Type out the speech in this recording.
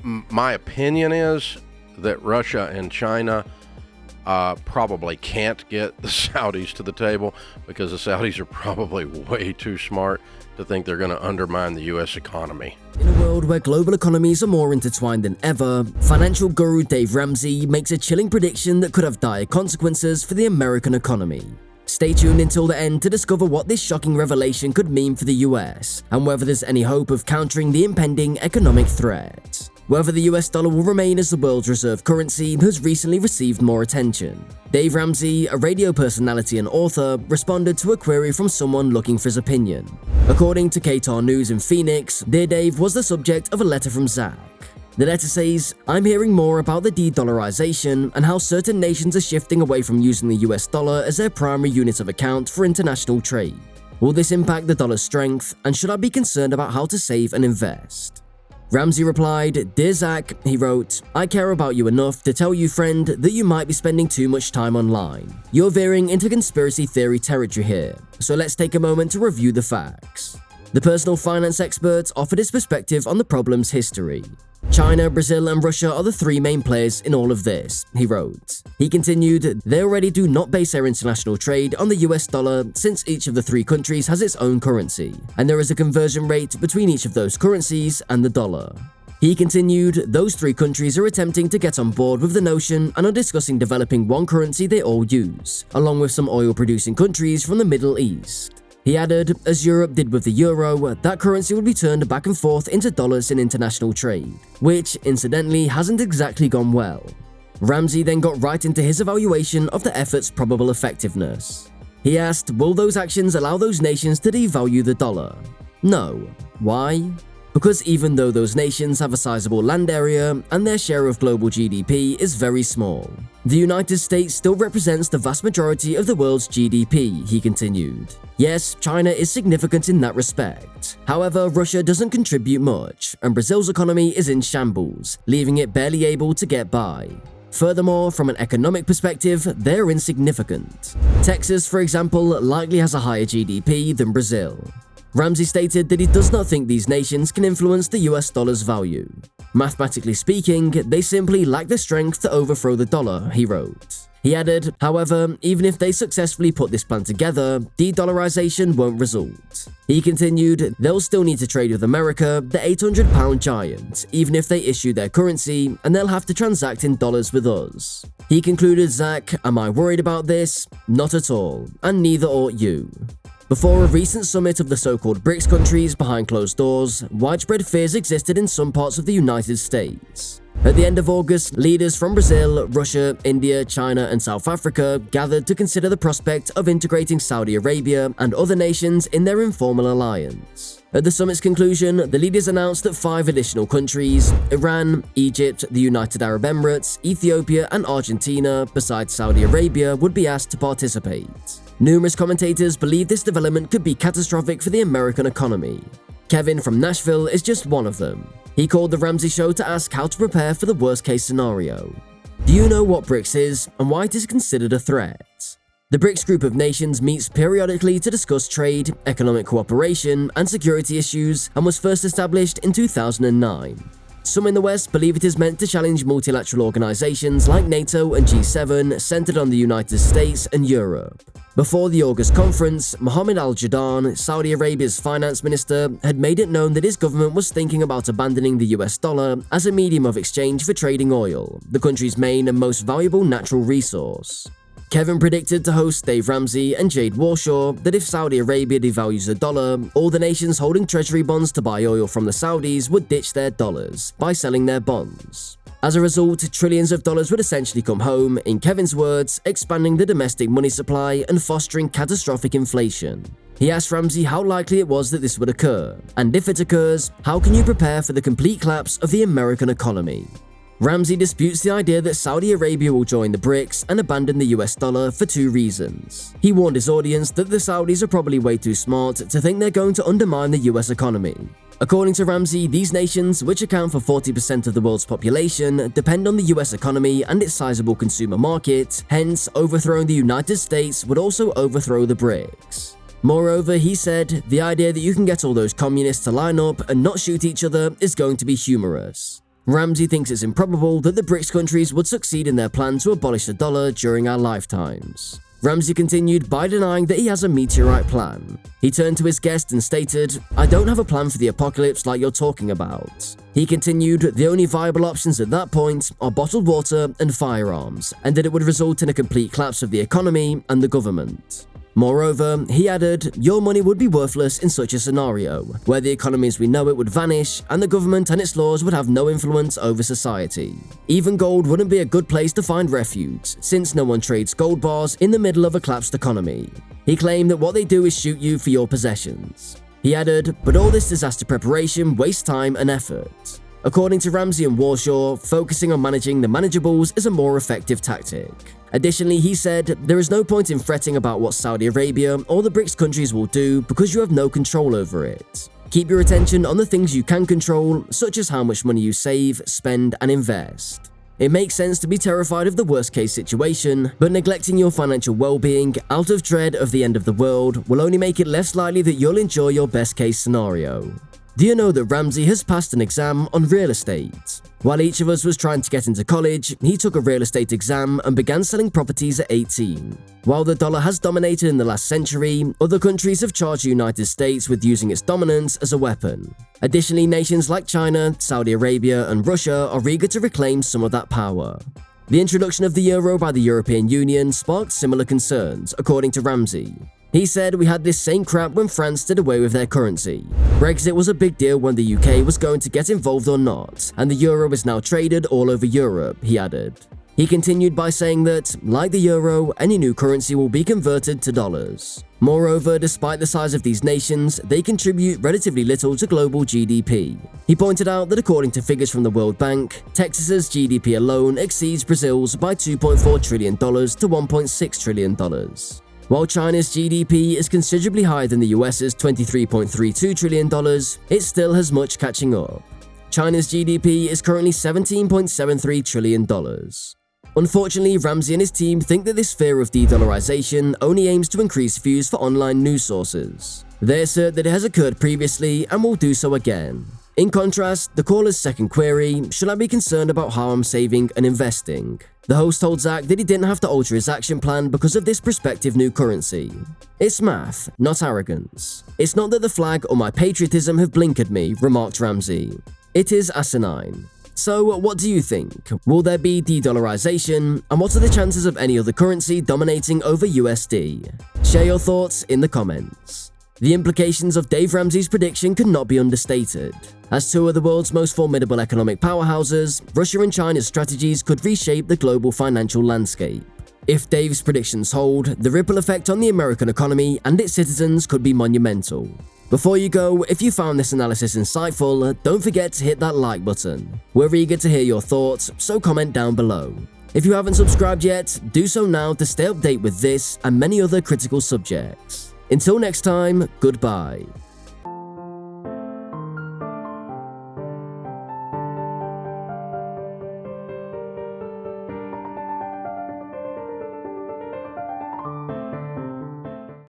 My opinion is that Russia and China probably can't get the Saudis to the table because the Saudis are probably way too smart to think they're going to undermine the U.S. economy. In a world where global economies are more intertwined than ever, financial guru Dave Ramsey makes a chilling prediction that could have dire consequences for the American economy. Stay tuned until the end to discover what this shocking revelation could mean for the US, and whether there's any hope of countering the impending economic threat. Whether the US dollar will remain as the world's reserve currency has recently received more attention. Dave Ramsey, a radio personality and author, responded to a query from someone looking for his opinion. According to KTAR News in Phoenix, Dear Dave was the subject of a letter from Zach. The letter says, "I'm hearing more about the de-dollarization and how certain nations are shifting away from using the US dollar as their primary unit of account for international trade. Will this impact the dollar's strength, and should I be concerned about how to save and invest?" Ramsey replied, "Dear Zach," he wrote, "I care about you enough to tell you, friend, that you might be spending too much time online. You're veering into conspiracy theory territory here, so let's take a moment to review the facts." The personal finance expert offered his perspective on the problem's history. "China, Brazil, and Russia are the three main players in all of this," he wrote. He continued, "They already do not base their international trade on the US dollar since each of the three countries has its own currency, and there is a conversion rate between each of those currencies and the dollar." He continued, "Those three countries are attempting to get on board with the notion and are discussing developing one currency they all use, along with some oil-producing countries from the Middle East." He added, "As Europe did with the euro, that currency will be turned back and forth into dollars in international trade, which, incidentally, hasn't exactly gone well." Ramsey then got right into his evaluation of the effort's probable effectiveness. He asked, will those actions allow those nations to devalue the dollar? No. Why? Because even though those nations have a sizable land area and their share of global GDP is very small, the United States still represents the vast majority of the world's GDP, he continued. Yes, China is significant in that respect. However, Russia doesn't contribute much, and Brazil's economy is in shambles, leaving it barely able to get by. Furthermore, from an economic perspective, they're insignificant. Texas, for example, likely has a higher GDP than Brazil. Ramsey stated that he does not think these nations can influence the US dollar's value. Mathematically speaking, they simply lack the strength to overthrow the dollar, he wrote. He added, however, even if they successfully put this plan together, de-dollarization won't result. He continued, they'll still need to trade with America, the 800-pound giant, even if they issue their currency, and they'll have to transact in dollars with us. He concluded, Zach, am I worried about this? Not at all, and neither ought you. Before a recent summit of the so-called BRICS countries behind closed doors, widespread fears existed in some parts of the United States. At the end of August, leaders from Brazil, Russia, India, China, and South Africa gathered to consider the prospect of integrating Saudi Arabia and other nations in their informal alliance. At the summit's conclusion, the leaders announced that 5 additional countries, Iran, Egypt, the United Arab Emirates, Ethiopia, and Argentina, besides Saudi Arabia, would be asked to participate. Numerous commentators believe this development could be catastrophic for the American economy. Kevin from Nashville is just one of them. He called The Ramsey Show to ask how to prepare for the worst-case scenario. Do you know what BRICS is and why it is considered a threat? The BRICS group of nations meets periodically to discuss trade, economic cooperation, and security issues and was first established in 2009. Some in the West believe it is meant to challenge multilateral organizations like NATO and G7 centered on the United States and Europe. Before the August conference, Mohammed Al-Jadaan, Saudi Arabia's finance minister, had made it known that his government was thinking about abandoning the US dollar as a medium of exchange for trading oil, the country's main and most valuable natural resource. Kevin predicted to host Dave Ramsey and Jade Warshaw that if Saudi Arabia devalues the dollar, all the nations holding treasury bonds to buy oil from the Saudis would ditch their dollars by selling their bonds. As a result, trillions of dollars would essentially come home, in Kevin's words, expanding the domestic money supply and fostering catastrophic inflation. He asked Ramsey how likely it was that this would occur, and if it occurs, how can you prepare for the complete collapse of the American economy? Ramsey disputes the idea that Saudi Arabia will join the BRICS and abandon the US dollar for 2 reasons. He warned his audience that the Saudis are probably way too smart to think they're going to undermine the US economy. According to Ramsey, these nations, which account for 40% of the world's population, depend on the US economy and its sizable consumer market, hence overthrowing the United States would also overthrow the BRICS. Moreover, he said, the idea that you can get all those communists to line up and not shoot each other is going to be humorous. Ramsey thinks it's improbable that the BRICS countries would succeed in their plan to abolish the dollar during our lifetimes. Ramsey continued by denying that he has a meteorite plan. He turned to his guest and stated, "I don't have a plan for the apocalypse like you're talking about." He continued, "The only viable options at that point are bottled water and firearms, and that it would result in a complete collapse of the economy and the government." Moreover, he added, "Your money would be worthless in such a scenario, where the economy as we know it would vanish, and the government and its laws would have no influence over society. Even gold wouldn't be a good place to find refuge, since no one trades gold bars in the middle of a collapsed economy." He claimed that what they do is shoot you for your possessions. He added, "But all this disaster preparation wastes time and effort." According to Ramsey and Warshaw, focusing on managing the manageables is a more effective tactic. Additionally, he said, "There is no point in fretting about what Saudi Arabia or the BRICS countries will do because you have no control over it. Keep your attention on the things you can control, such as how much money you save, spend, and invest." It makes sense to be terrified of the worst-case situation, but neglecting your financial well-being out of dread of the end of the world will only make it less likely that you'll enjoy your best-case scenario. Do you know that Ramsey has passed an exam on real estate? While each of us was trying to get into college, he took a real estate exam and began selling properties at 18. While the dollar has dominated in the last century, other countries have charged the United States with using its dominance as a weapon. Additionally, nations like China, Saudi Arabia, and Russia are eager to reclaim some of that power. The introduction of the euro by the European Union sparked similar concerns, according to Ramsey. He said, "We had this same crap when France did away with their currency. Brexit was a big deal when the UK was going to get involved or not, and the euro is now traded all over Europe," he added. He continued by saying that, like the euro, any new currency will be converted to dollars. Moreover, despite the size of these nations, they contribute relatively little to global GDP. He pointed out that according to figures from the World Bank, Texas's GDP alone exceeds Brazil's by $2.4 trillion to $1.6 trillion. While China's GDP is considerably higher than the US's $23.32 trillion, it still has much catching up. China's GDP is currently $17.73 trillion. Unfortunately, Ramsey and his team think that this fear of de-dollarization only aims to increase views for online news sources. They assert that it has occurred previously and will do so again. In contrast, the caller's second query, "Should I be concerned about how I'm saving and investing?" The host told Zach that he didn't have to alter his action plan because of this prospective new currency. "It's math, not arrogance. It's not that the flag or my patriotism have blinkered me," remarked Ramsey. "It is asinine." So, what do you think? Will there be de-dollarization, and what are the chances of any other currency dominating over USD? Share your thoughts in the comments. The implications of Dave Ramsey's prediction could not be understated. As two of the world's most formidable economic powerhouses, Russia and China's strategies could reshape the global financial landscape. If Dave's predictions hold, the ripple effect on the American economy and its citizens could be monumental. Before you go, if you found this analysis insightful, don't forget to hit that like button. We're eager to hear your thoughts, so comment down below. If you haven't subscribed yet, do so now to stay updated with this and many other critical subjects. Until next time, goodbye.